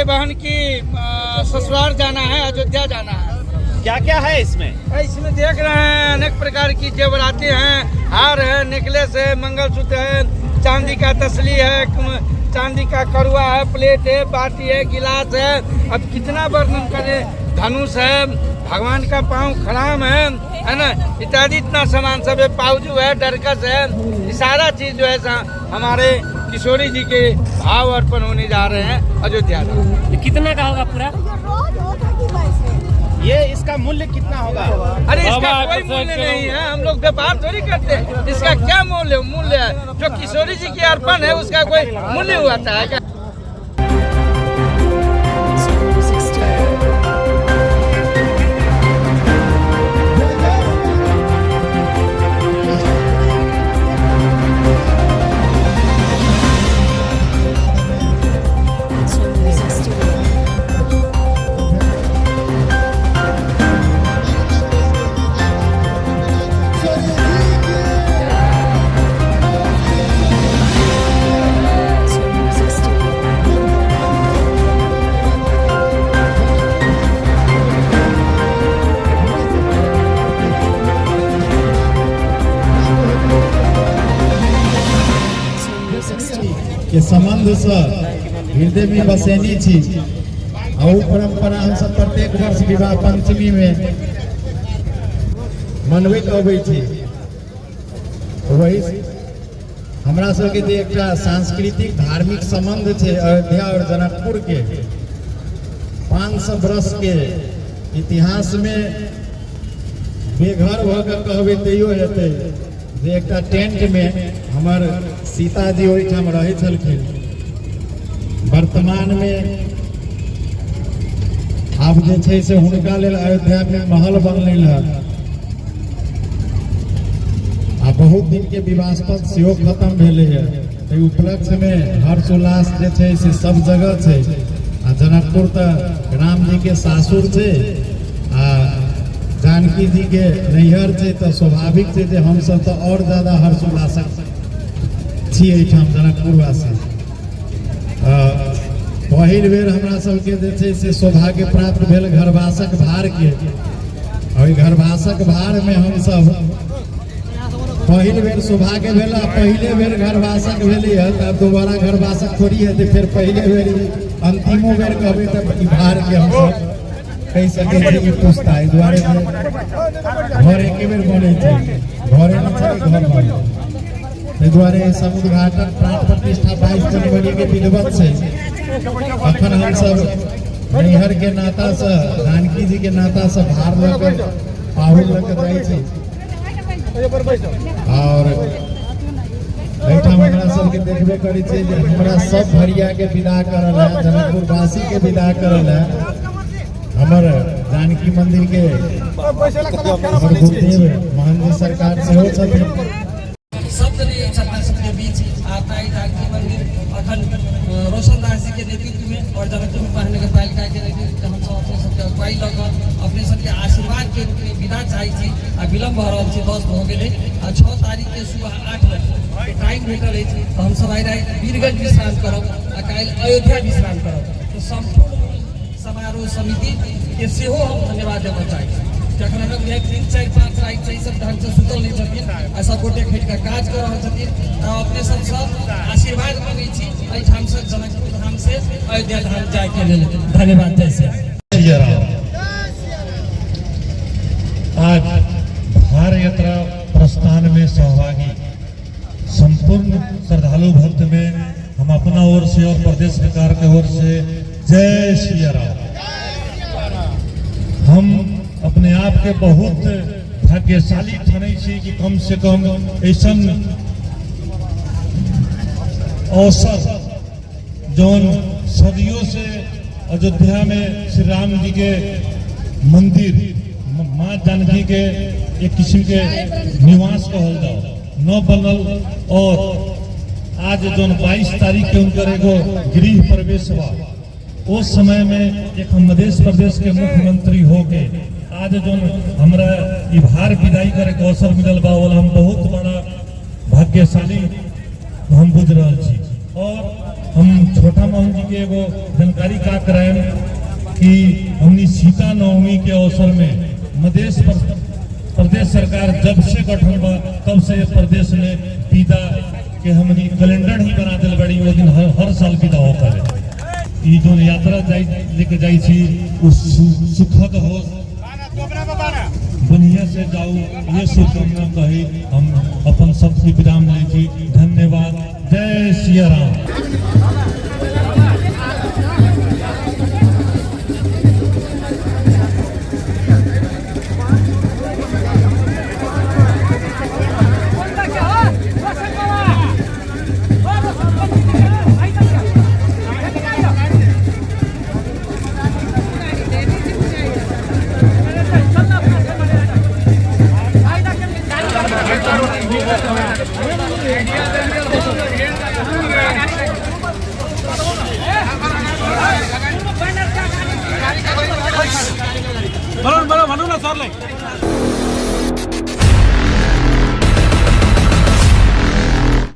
बहन की ससुराल जाना है, अयोध्या जाना है। क्या क्या है इसमें? इसमें देख रहे हैं अनेक प्रकार की जेवरातें हैं, हार है, नेकलेस है, मंगलसूत्र है, चांदी का तसली है, चांदी का करुआ है, प्लेट है, बाटी है, गिलास है। अब कितना वर्णन करें। धनुष है, भगवान का पाँव खड़ाम है ना, इत्यादि इतना सामान सब है। पाउजू है, डरकस है, ये सारा चीज जो है हमारे किशोरी जी के भाव अर्पण होने जा रहे हैं अयोध्या में। कितना का होगा पूरा? ये इसका मूल्य कितना होगा? अरे इसका कोई मूल्य नहीं है, हम लोग व्यापार थोड़ी करते हैं। इसका क्या मूल्य है? जो किशोरी जी की अर्पण है उसका कोई मूल्य हुआ है क्या? के संबंध से हृदय में बसेनी छी। और परंपरा हम सब प्रत्येक वर्ष विवाह पंचमी में मनबैत अबै छी। वही हमरा सबके जे एकटा सांस्कृतिक धार्मिक संबंध है अयोध्या और जनकपुर के 500 वर्ष के इतिहास में बेघर भऽ कहबै तैयो हेतै जे एकटा टेंट में हमर सीताजी ओहिठाम रहै छलखिन। वर्तमान में आब जे छै से हुनका लेल अयोध्या में महल बनलै है। आ बहुत दिन के विवादास्पद सेहो खत्म भेलै है। एहि उपलक्ष्य में हर्षोल्लास जे छै से सब जगह छै। आ जनकपुर तऽ राम जी के सासुर छै आ जानकी जी के नैहर छै, तो स्वाभाविक छै जे हम सब तो और ज्यादा हर्षोल्लासक छी एहिठाम जनकपुर वासी। पहिल बेर हमरा सबके जे छै से सौभाग्य प्राप्त भेल घरवासक भार के। और घरवासक भार में हम सब पहिल बेर सौभाग्य भेला। पहले बेर घरवासक भेली है, तब दोबारा घरवासक थोड़ी है, तो फिर पहले बेर अंतिमो बेर कहबै तो भार के हम सब कह सके छी पुछता है द्वारे घर एक बेर बने थे, घरे में घर बने द्वारे सब उद्घाटन प्राण प्रतिष्ठा 22 जनवरी के विधिवत से अखन हम सब नैहर के नाता से जानकी जी के नाता से भार लग पाहुल लग जाए छी। और एहिठाम हमरा सबके देखबे करै छै जे हमरा सब भरिया के विदा करल है, जनकपुर वासी के विदा करल है। हमर जानकी मंदिर के हमर गुरुदेव मोहन जी सरकार सेहो छथिन। सबके बीच आता है जानकी मंदिर अखन रोशनदास जी के नेतृत्व में और जनकपुर महानगर पालिका के नेतृत्व हम सब अपने सबके अगुवाई लग अपने सबके आशीर्वाद के रूप में विदा चाहे छी। आ विलम्ब भऽ रहल छै, 10 भऽ गेलै। 6 तारीख के सुबह 8 बजे टाइम भेटल अछि, तो हम सब आइ वीरगंज विश्राम करब आ काल्हि अयोध्या विश्राम करब। तो संपूर्ण समारोह समिति के सेहो हम धन्यवाद देना चाहै छी। जखन हम 3, 4, 5 राति से सब ढंग से सुतल नहीं छथिन आ सब गोटे खटि के काज कर रहल छथिन। अपने सब आशीर्वाद मांगे छी एहिठाम से जनकपुर धाम से अयोध्या धाम जाय के लेल। धन्यवाद। जय आज भार यात्रा प्रस्थान में सहभागी संपूर्ण श्रद्धालु भक्त में हम अपना ओर से और प्रदेश सरकार के ओर से जय श्री राम। हम अपने आप के बहुत भाग्यशाली ठानै छी कि कम से कम ऐसा अवसर जौन सदियों से अयोध्या में श्री राम जी के मंदिर माँ जानकी के एक किस्म के निवास कहल जाओ न बनल। और आज जो 22 तारीख के उनकर एगो गृह प्रवेश हुआ, उस समय में एक मध्य प्रदेश के मुख्यमंत्री होके आज जो हमरा भार विदाई करे के अवसर मिलल बा, हम बहुत बड़ा भाग्यशाली हम बुझ रहा छी। और हम छोटा मोहन जी के एगो जानकारी का कराएं कि हमनी सीता नवमी के अवसर में मधेश प्रदेश सरकार जब से गठन बा तब से प्रदेश में विदा के हमनी कैलेंडर ही बना दिल बड़ी वो दिन हर साल विदा होता है। ये जो यात्रा लेके जाई थी उस सुखद हो बढ़िया से जाओ ये शुभकामना कही हम अपन शब्द की विराम ली थी। धन्यवाद। जय सिया राम। बनो ना सर ले।